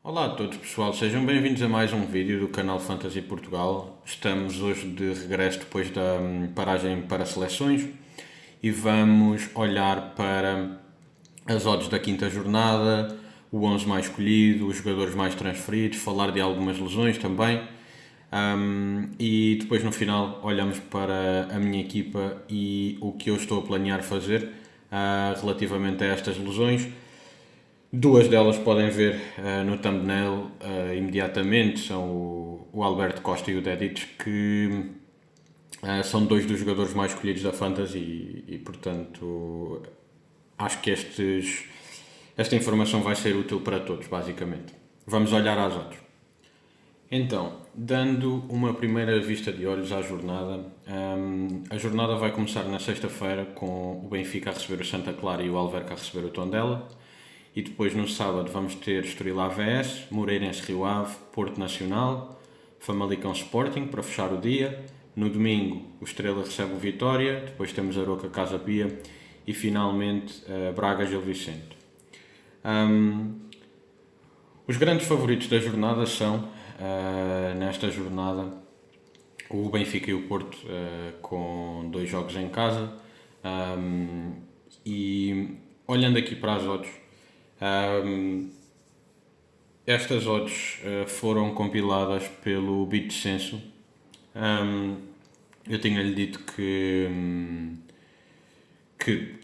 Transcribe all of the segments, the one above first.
Olá a todos pessoal, sejam bem-vindos a mais um vídeo do canal Fantasy Portugal. Estamos hoje de regresso depois da paragem para seleções e vamos olhar para as odds da quinta jornada, o 11 mais escolhido, os jogadores mais transferidos, falar de algumas lesões também. E depois no final olhamos para a minha equipa e o que eu estou a planear fazer relativamente a estas lesões. Duas delas podem ver no thumbnail imediatamente, são o Alberto Costa e o Dedic, que são dois dos jogadores mais escolhidos da Fantasy e portanto acho que esta informação vai ser útil para todos, basicamente. Vamos olhar às odds. Então, dando uma primeira vista de olhos à jornada, a jornada vai começar na sexta-feira com o Benfica a receber o Santa Clara e o Alverca a receber o Tondela. E depois no sábado vamos ter Estoril AVS, Moreirense Rio Ave, Porto Nacional, Famalicão Sporting para fechar o dia. No domingo o Estrela recebe o Vitória, depois temos Aroca Casa Pia e finalmente Braga Gil Vicente. Os grandes favoritos da jornada são, nesta jornada, o Benfica e o Porto com 2 jogos em casa. E olhando aqui para as odds, estas odds foram compiladas pelo BitSenso. Eu tinha-lhe dito que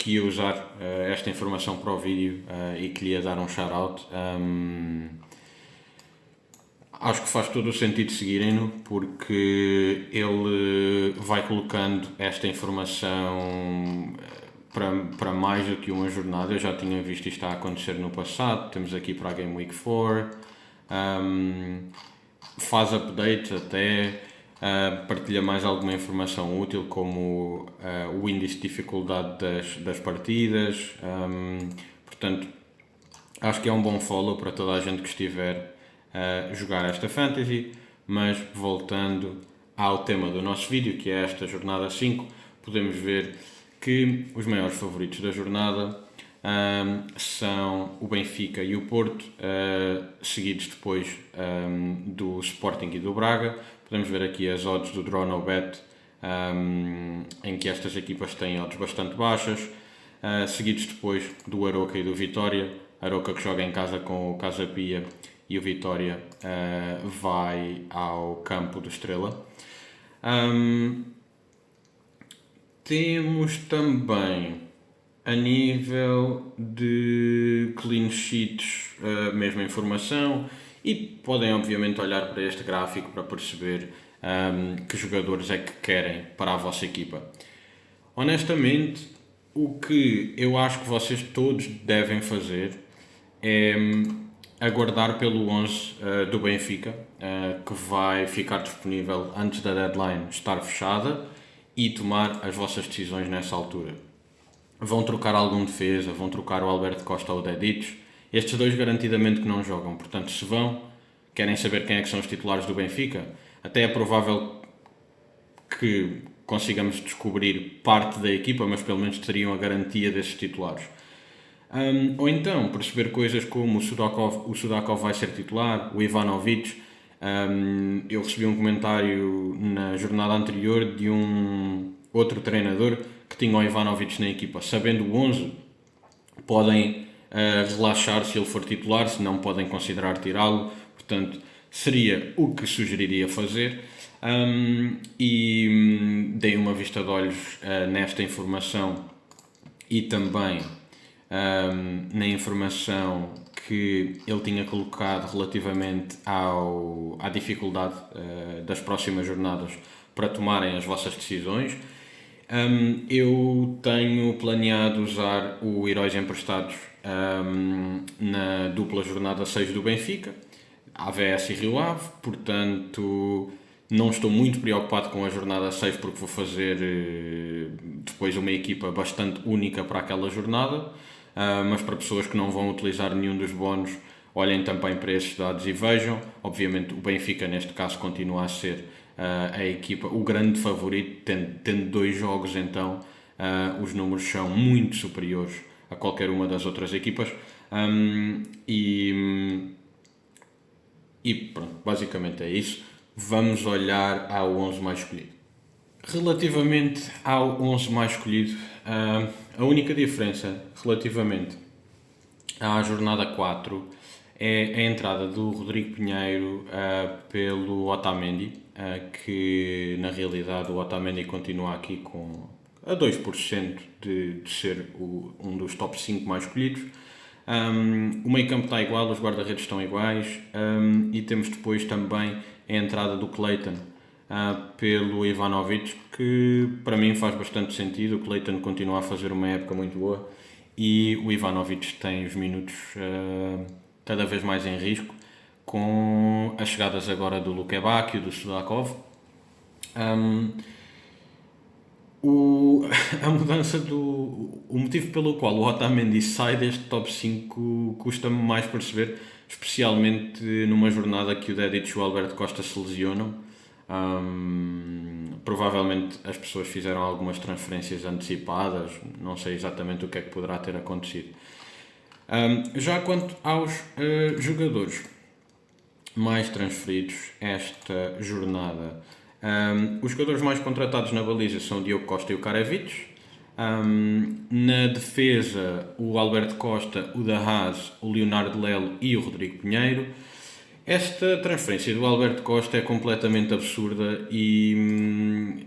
ia usar esta informação para o vídeo e que lhe ia dar um shout-out. Acho que faz todo o sentido seguirem-no, porque ele vai colocando esta informação para mais do que uma jornada. Eu já tinha visto isto a acontecer no passado. Temos aqui para a Game Week 4, faz updates até, partilha mais alguma informação útil, como o índice de dificuldade das partidas. Portanto, acho que é um bom follow para toda a gente que estiver a jogar esta Fantasy. Mas voltando ao tema do nosso vídeo, que é esta jornada 5, podemos ver que os maiores favoritos da jornada são o Benfica e o Porto, seguidos depois do Sporting e do Braga. Podemos ver aqui as odds do Draw No Bet, em que estas equipas têm odds bastante baixas, seguidos depois do Aroca e do Vitória. Aroca que joga em casa com o Casa Pia e o Vitória vai ao campo do Estrela. Temos também, a nível de clean sheets, a mesma informação, e podem obviamente olhar para este gráfico para perceber que jogadores é que querem para a vossa equipa. Honestamente, o que eu acho que vocês todos devem fazer é aguardar pelo 11 do Benfica, que vai ficar disponível antes da deadline estar fechada, e tomar as vossas decisões nessa altura. Vão trocar algum defesa, vão trocar o Alberto Costa ou o Dedic. Estes dois garantidamente que não jogam, portanto se vão, querem saber quem é que são os titulares do Benfica, até é provável que consigamos descobrir parte da equipa, mas pelo menos teriam a garantia desses titulares. Ou então perceber coisas como o Sudakov vai ser titular, o Ivanovic. Eu recebi um comentário na jornada anterior de um outro treinador que tinha o Ivanovic na equipa. Sabendo o 11, podem relaxar se ele for titular, se não podem considerar tirá-lo. Portanto, seria o que sugeriria fazer. E dei uma vista de olhos nesta informação e também na informação que ele tinha colocado relativamente à dificuldade das próximas jornadas para tomarem as vossas decisões. Eu tenho planeado usar o Heróis Emprestados na dupla jornada 6 do Benfica, AVS e Rio Ave, portanto não estou muito preocupado com a jornada 6, porque vou fazer depois uma equipa bastante única para aquela jornada. Mas para pessoas que não vão utilizar nenhum dos bónus, olhem também para esses dados e vejam. Obviamente o Benfica neste caso continua a ser a equipa, o grande favorito, tendo 2 jogos, então os números são muito superiores a qualquer uma das outras equipas. E E pronto, basicamente é isso. Vamos olhar ao 11 mais escolhido. Relativamente ao 11 mais escolhido, a única diferença relativamente à jornada 4 é a entrada do Rodrigo Pinheiro pelo Otamendi, que na realidade o Otamendi continua aqui a 2% de ser um dos top 5 mais escolhidos. O meio campo está igual, os guarda-redes estão iguais, e temos depois também a entrada do Clayton pelo Ivanovic, que para mim faz bastante sentido. O Clayton continua a fazer uma época muito boa e o Ivanovic tem os minutos cada vez mais em risco, com as chegadas agora do Lukebakio, do Sudakov. A mudança o motivo pelo qual o Otamendi sai deste top 5 custa-me mais perceber, especialmente numa jornada que o Dedic e o Alberto Costa se lesionam. Provavelmente as pessoas fizeram algumas transferências antecipadas, não sei exatamente o que é que poderá ter acontecido. Já quanto aos jogadores mais transferidos esta jornada, os jogadores mais contratados na baliza são o Diogo Costa e o Karevic. Na defesa, o Alberto Costa, o Da Haas, o Leonardo Lelo e o Rodrigo Pinheiro. Esta transferência do Alberto Costa é completamente absurda e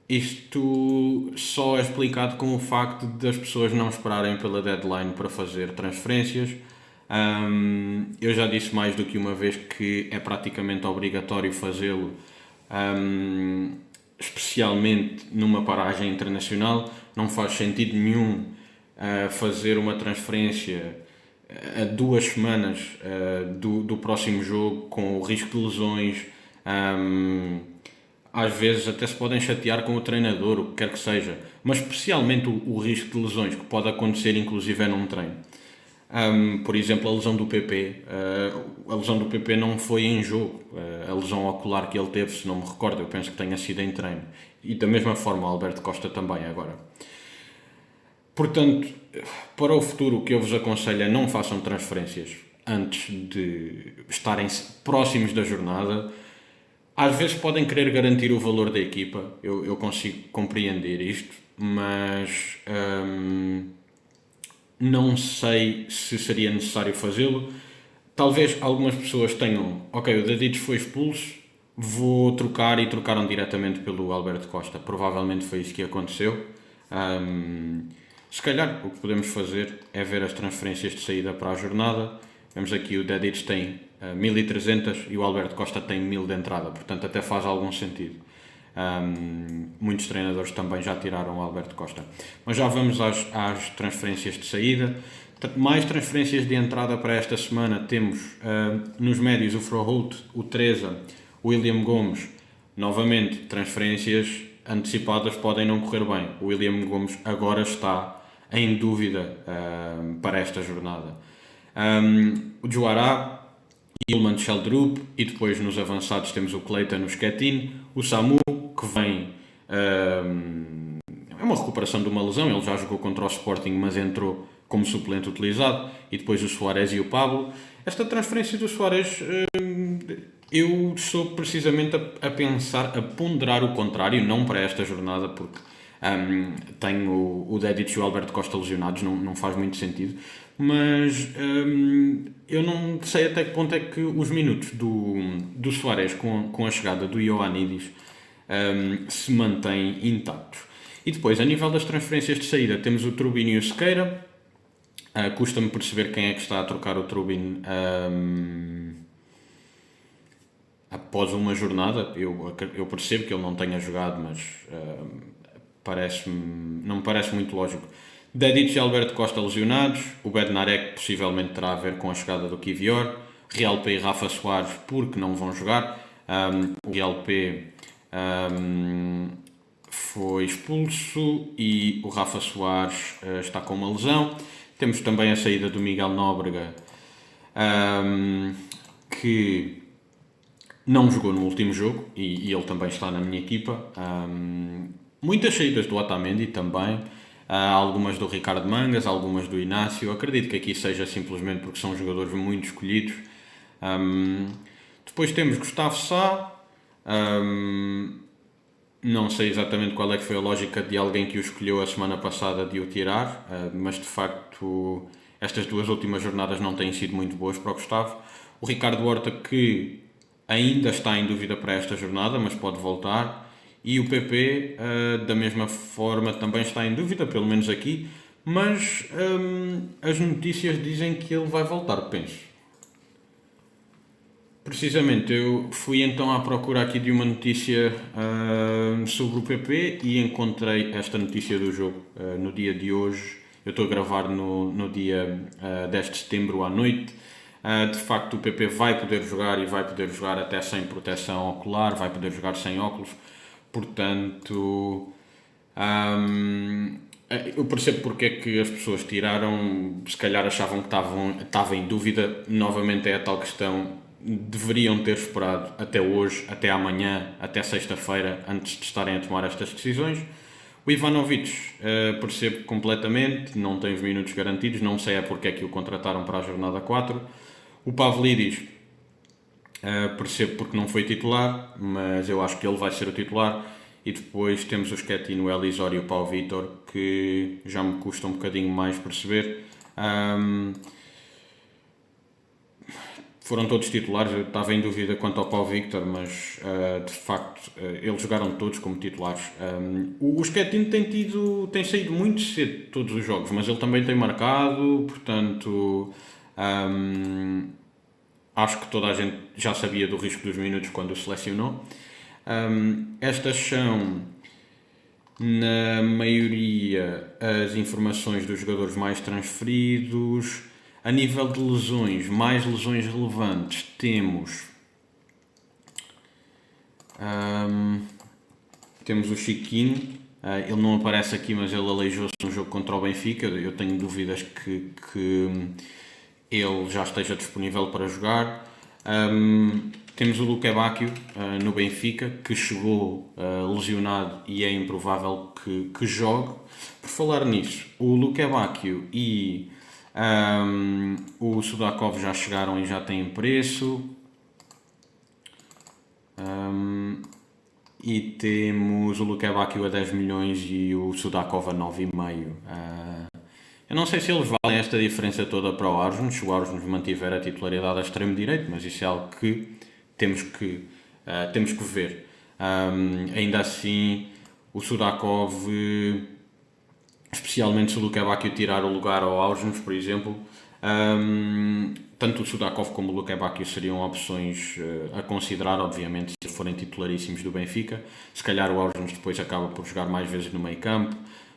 isto só é explicado com o facto das pessoas não esperarem pela deadline para fazer transferências. Eu já disse mais do que uma vez que é praticamente obrigatório fazê-lo, especialmente numa paragem internacional. Não faz sentido nenhum fazer uma transferência a 2 semanas do próximo jogo, com o risco de lesões. Às vezes até se podem chatear com o treinador, o que quer que seja, mas especialmente o risco de lesões que pode acontecer inclusive num treino. Por exemplo, a lesão do PP. A lesão do PP não foi em jogo. A lesão ocular que ele teve, se não me recordo, eu penso que tenha sido em treino. E da mesma forma o Alberto Costa também agora. Portanto, para o futuro, o que eu vos aconselho é não façam transferências antes de estarem próximos da jornada. Às vezes podem querer garantir o valor da equipa, eu consigo compreender isto, mas não sei se seria necessário fazê-lo. Talvez algumas pessoas tenham, ok, o Dedic foi expulso, vou trocar, e trocaram diretamente pelo Alberto Costa. Provavelmente foi isso que aconteceu. Se calhar o que podemos fazer é ver as transferências de saída para a jornada. Vemos aqui o Dedic tem 1300 e o Alberto Costa tem 1000 de entrada, portanto até faz algum sentido. Muitos treinadores também já tiraram o Alberto Costa. Mas já vamos às transferências de saída. Mais transferências de entrada para esta semana. Temos nos médios o Froholt, o Teresa, o William Gomes. Novamente, transferências antecipadas podem não correr bem. O William Gomes agora está em dúvida para esta jornada. O Juará, Ilman Sheldrup, e depois nos avançados temos o Clayton, o Schetin, o Samu, que vem... é uma recuperação de uma lesão, ele já jogou contra o Sporting, mas entrou como suplente utilizado, e depois o Suárez e o Pablo. Esta transferência do Suárez, eu estou precisamente a pensar, a ponderar o contrário, não para esta jornada, porque tenho o Dedic e o Alberto Costa lesionados, não faz muito sentido, mas eu não sei até que ponto é que os minutos do Suárez com a chegada do Ioannidis se mantêm intactos. E depois, a nível das transferências de saída, temos o Trubin e o Sequeira. Custa-me perceber quem é que está a trocar o Trubin após uma jornada. Eu percebo que ele não tenha jogado, mas não me parece muito lógico. Dedic e Alberto Costa lesionados. O Bednarek possivelmente terá a ver com a chegada do Kivior. Real P e Rafa Soares, porque não vão jogar. O Real P foi expulso e o Rafa Soares está com uma lesão. Temos também a saída do Miguel Nóbrega, que não jogou no último jogo, e ele também está na minha equipa. Muitas saídas do Otamendi também, algumas do Ricardo Mangas, algumas do Inácio. Acredito que aqui seja simplesmente porque são jogadores muito escolhidos. Depois temos Gustavo Sá. Não sei exatamente qual é que foi a lógica de alguém que o escolheu a semana passada de o tirar, mas de facto estas duas últimas jornadas não têm sido muito boas para o Gustavo. O Ricardo Horta, que ainda está em dúvida para esta jornada, mas pode voltar. E o PP, da mesma forma, também está em dúvida, pelo menos aqui, mas as notícias dizem que ele vai voltar, penso. Precisamente, eu fui então à procura aqui de uma notícia sobre o PP e encontrei esta notícia do jogo no dia de hoje. Eu estou a gravar no dia 10 de setembro à noite. De facto, o PP vai poder jogar e vai poder jogar até sem proteção ocular, vai poder jogar sem óculos. Portanto, eu percebo porque é que as pessoas tiraram, se calhar achavam que estava em dúvida. Novamente é a tal questão, deveriam ter esperado até hoje, até amanhã, até sexta-feira, antes de estarem a tomar estas decisões. O Ivanovic, percebo completamente, não tem os minutos garantidos, não sei porque é que o contrataram para a jornada 4. O Pavlidis, percebo porque não foi titular, mas eu acho que ele vai ser o titular. E depois temos o Schettino, o Elisório e o Pau Vítor, que já me custa um bocadinho mais perceber. Foram todos titulares, eu estava em dúvida quanto ao Pau Vítor, mas de facto eles jogaram todos como titulares. O Schettino tem saído muito cedo de todos os jogos, mas ele também tem marcado, portanto acho que toda a gente já sabia do risco dos minutos quando o selecionou. Estas são, na maioria, as informações dos jogadores mais transferidos. A nível de lesões, mais lesões relevantes, temos o Chiquinho. Ele não aparece aqui, mas ele aleijou-se no jogo contra o Benfica. Eu tenho dúvidas que ele já esteja disponível para jogar. Temos o Luque Bacchio no Benfica, que chegou lesionado e é improvável que jogue. Por falar nisso, o Luque Bacchio e o Sudakov já chegaram e já têm preço. E temos o Luque Bacchio a 10 milhões e o Sudakov a 9,5. Eu não sei se eles valem esta diferença toda para o Arjun, se o Arjun mantiver a titularidade a extremo direito, mas isso é algo que temos que ver. Ainda assim, o Sudakov, especialmente se o Luque Bacchio tirar o lugar ao Arjun, por exemplo, tanto o Sudakov como o Luque Bacchio seriam opções a considerar, obviamente, se forem titularíssimos do Benfica. Se calhar o Arjun depois acaba por jogar mais vezes no meio campo,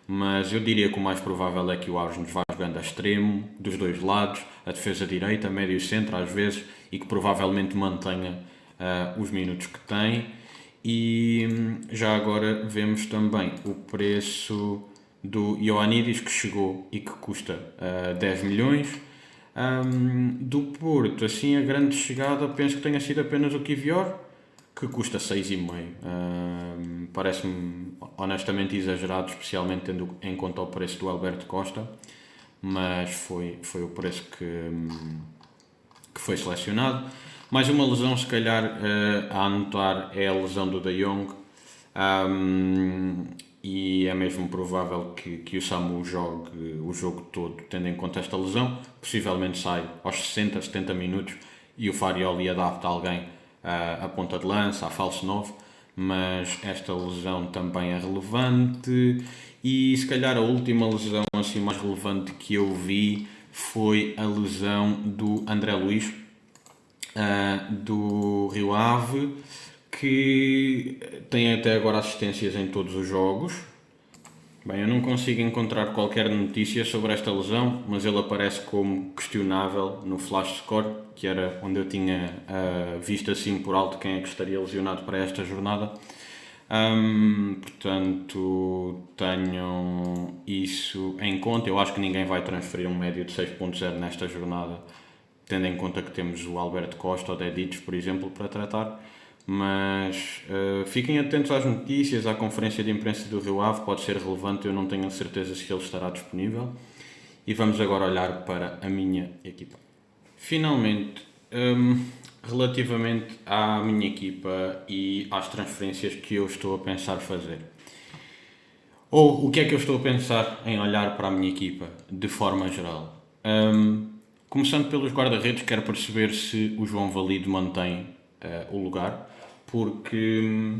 mas eu diria que o mais provável é que o Arjun vá jogando a extremo, dos dois lados, a defesa direita, médio centro às vezes, e que provavelmente mantenha os minutos que tem. E já agora vemos também o preço do Ioannidis, que chegou e que custa 10 milhões. Do Porto, assim, a grande chegada penso que tenha sido apenas o Kivior, que custa 6,5. Parece-me honestamente exagerado, especialmente tendo em conta o preço do Alberto Costa, mas foi o preço que foi selecionado. Mais uma lesão, se calhar, a anotar é a lesão do De Jong, e é mesmo provável que o Samu jogue o jogo todo, tendo em conta esta lesão. Possivelmente sai aos 60, 70 minutos e o Farioli adapta alguém a ponta de lança, a falso 9, mas esta lesão também é relevante. E se calhar a última lesão assim mais relevante que eu vi foi a lesão do André Luiz, do Rio Ave, que tem até agora assistências em todos os jogos. Bem, eu não consigo encontrar qualquer notícia sobre esta lesão, mas ele aparece como questionável no Flash Score, que era onde eu tinha visto assim por alto quem é que estaria lesionado para esta jornada. Portanto, tenham isso em conta. Eu acho que ninguém vai transferir um médio de 6.0 nesta jornada, tendo em conta que temos o Alberto Costa ou Deditos, por exemplo, para tratar. Mas fiquem atentos às notícias, à conferência de imprensa do Rio Ave, pode ser relevante, eu não tenho certeza se ele estará disponível. E vamos agora olhar para a minha equipa. Finalmente, relativamente à minha equipa e às transferências que eu estou a pensar fazer. Ou o que é que eu estou a pensar em olhar para a minha equipa, de forma geral. Começando pelos guarda-redes, quero perceber se o João Valido mantém o lugar, porque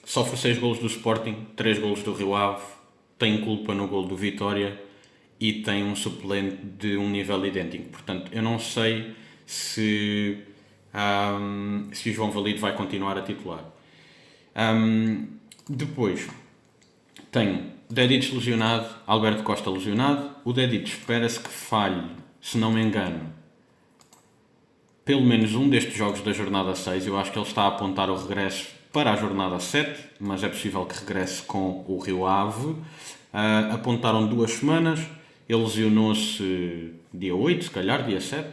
sofre 6 golos do Sporting, 3 golos do Rio Ave, tem culpa no golo do Vitória e tem um suplente de um nível idêntico. Portanto, eu não sei se o João Valido vai continuar a titular. Depois, tenho Dedić lesionado, Alberto Costa lesionado. O Dedić espera-se que falhe, se não me engano, pelo menos um destes jogos da jornada 6. Eu acho que ele está a apontar o regresso para a jornada 7, mas é possível que regresse com o Rio Ave. Apontaram 2 semanas, ele lesionou-se dia 8, se calhar, dia 7.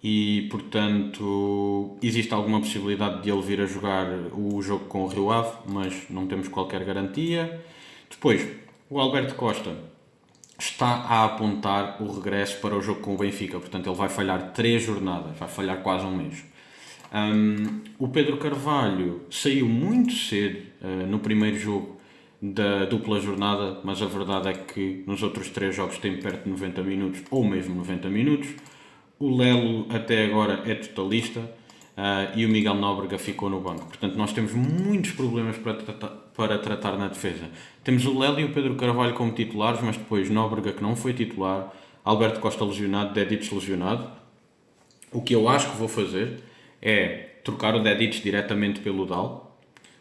E, portanto, existe alguma possibilidade de ele vir a jogar o jogo com o Rio Ave, mas não temos qualquer garantia. Depois, o Alberto Costa está a apontar o regresso para o jogo com o Benfica, portanto ele vai falhar 3 jornadas, vai falhar quase um mês. O Pedro Carvalho saiu muito cedo no primeiro jogo da dupla jornada, mas a verdade é que nos outros 3 jogos tem perto de 90 minutos ou mesmo 90 minutos. O Lelo até agora é totalista e o Miguel Nóbrega ficou no banco. Portanto, nós temos muitos problemas para tratar na defesa. Temos o Lelo e o Pedro Carvalho como titulares, mas depois Nóbrega que não foi titular, Alberto Costa lesionado, Dedić lesionado. O que eu acho que vou fazer é trocar o Dedić diretamente pelo Dal,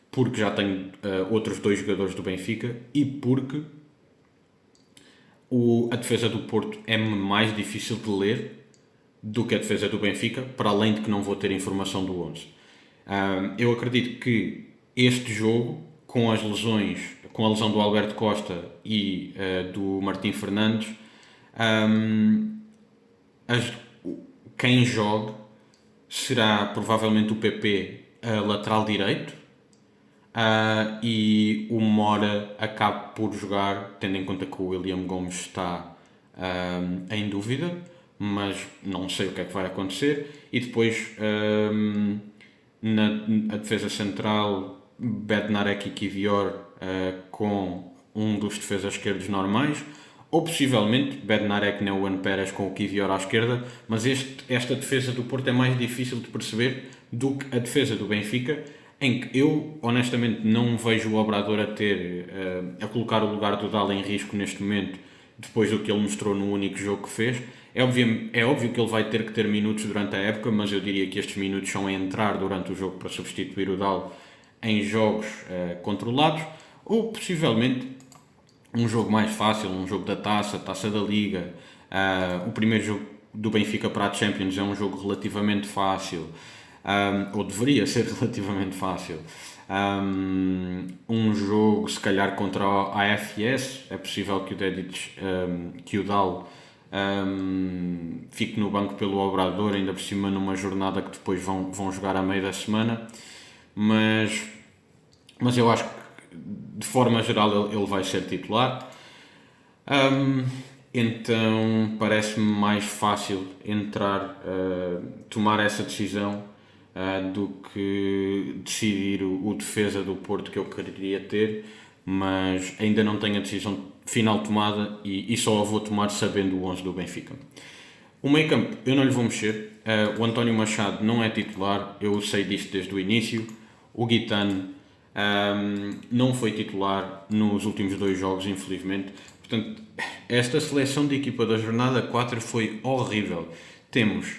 porque já tenho outros 2 jogadores do Benfica e porque a defesa do Porto é mais difícil de ler do que a defesa do Benfica, para além de que não vou ter informação do 11. Eu acredito que este jogo, com as lesões, com a lesão do Alberto Costa e do Martim Fernandes, quem jogue será provavelmente o PP a lateral direito e o Mora acaba por jogar, tendo em conta que o William Gomes está em dúvida, mas não sei o que é que vai acontecer. E depois na defesa central, Bednarek e Kivior com um dos defesas esquerdos normais, ou possivelmente Bednarek, Neumann, Pérez com o Kivior à esquerda, mas esta defesa do Porto é mais difícil de perceber do que a defesa do Benfica, em que eu honestamente não vejo o Obrador a colocar o lugar do Dal em risco neste momento, depois do que ele mostrou no único jogo que fez. É óbvio que ele vai ter que ter minutos durante a época, mas eu diria que estes minutos são a entrar durante o jogo para substituir o Dal em jogos controlados, ou possivelmente um jogo mais fácil, um jogo da Taça da Liga. O primeiro jogo do Benfica para a Champions é um jogo relativamente fácil, ou deveria ser relativamente fácil. Um jogo se calhar contra a AFS, é possível que o Dedić, que o Dal fique no banco pelo Obrador, ainda por cima numa jornada que depois vão jogar a meio da semana, mas eu acho que de forma geral ele vai ser titular. Então parece-me mais fácil tomar essa decisão do que decidir o defesa do Porto que eu queria ter, mas ainda não tenho a decisão final tomada e só a vou tomar sabendo o 11 do Benfica. O meio campo eu não lhe vou mexer, o António Machado não é titular, eu sei disto desde o início. O Guitano não foi titular nos últimos 2 jogos, infelizmente. Portanto, esta seleção de equipa da jornada 4 foi horrível. Temos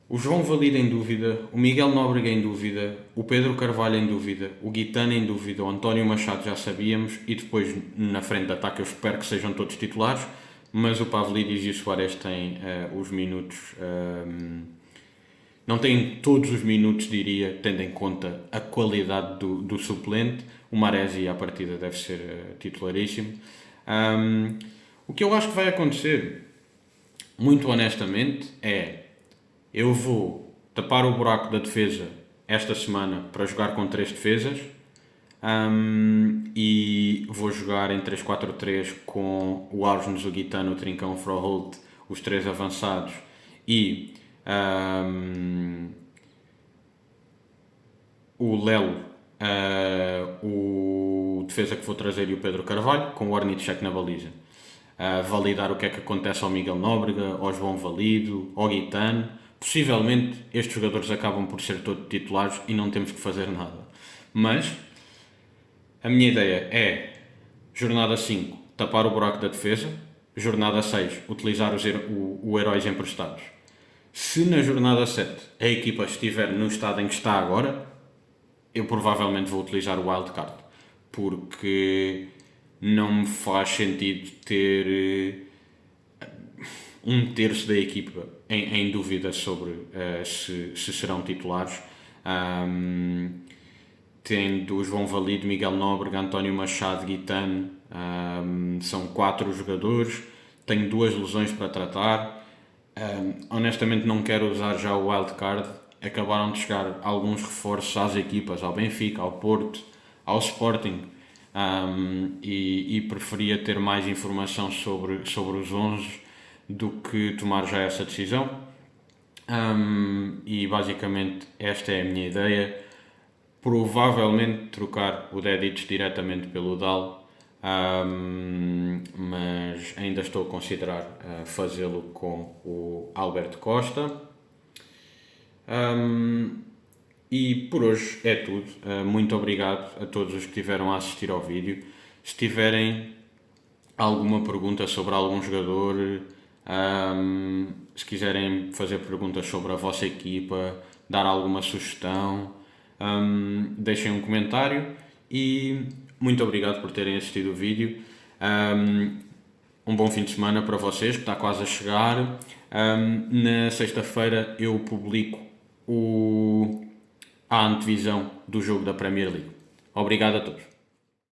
o João Valido em dúvida, o Miguel Nóbrega em dúvida, o Pedro Carvalho em dúvida, o Guitano em dúvida, o António Machado já sabíamos, e depois na frente de ataque eu espero que sejam todos titulares, mas o Pavlidis e o Soares têm os minutos, não têm todos os minutos, diria, tendo em conta a qualidade do suplente. O Maresi à partida deve ser titularíssimo. O que eu acho que vai acontecer, muito honestamente, eu vou tapar o buraco da defesa esta semana para jogar com 3 defesas e vou jogar em 3-4-3 com o Arnes, o Guitano, o Trincão, o Froholt, os 3 avançados, e o Lelo, o defesa que vou trazer, e o Pedro Carvalho, com o Ornichek na baliza. Validar o que é que acontece ao Miguel Nóbrega, ao João Valido, ao Guitane. Possivelmente estes jogadores acabam por ser todos titulares e não temos que fazer nada. Mas a minha ideia é, jornada 5, tapar o buraco da defesa. Jornada 6, utilizar o heróis emprestados. Se na jornada 7 a equipa estiver no estado em que está agora, eu provavelmente vou utilizar o wildcard, porque não me faz sentido ter um terço da equipa em dúvida sobre se serão titulares. Tendo João Valido, Miguel Nóbrega, António Machado, Guitane, são 4 jogadores. Tenho 2 lesões para tratar. Honestamente não quero usar já o wildcard. Acabaram de chegar alguns reforços às equipas, ao Benfica, ao Porto, ao Sporting, e preferia ter mais informação sobre os 11 do que tomar já essa decisão. E basicamente esta é a minha ideia. Provavelmente trocar o Dedić diretamente pelo Dal, mas ainda estou a considerar fazê-lo com o Alberto Costa. E por hoje é tudo. Muito obrigado a todos os que estiveram a assistir ao vídeo. Se tiverem alguma pergunta sobre algum jogador, se quiserem fazer perguntas sobre a vossa equipa, dar alguma sugestão, deixem um comentário. E muito obrigado por terem assistido o vídeo. Um bom fim de semana para vocês, que está quase a chegar. Na sexta-feira eu publico a antevisão do jogo da Premier League. Obrigado a todos.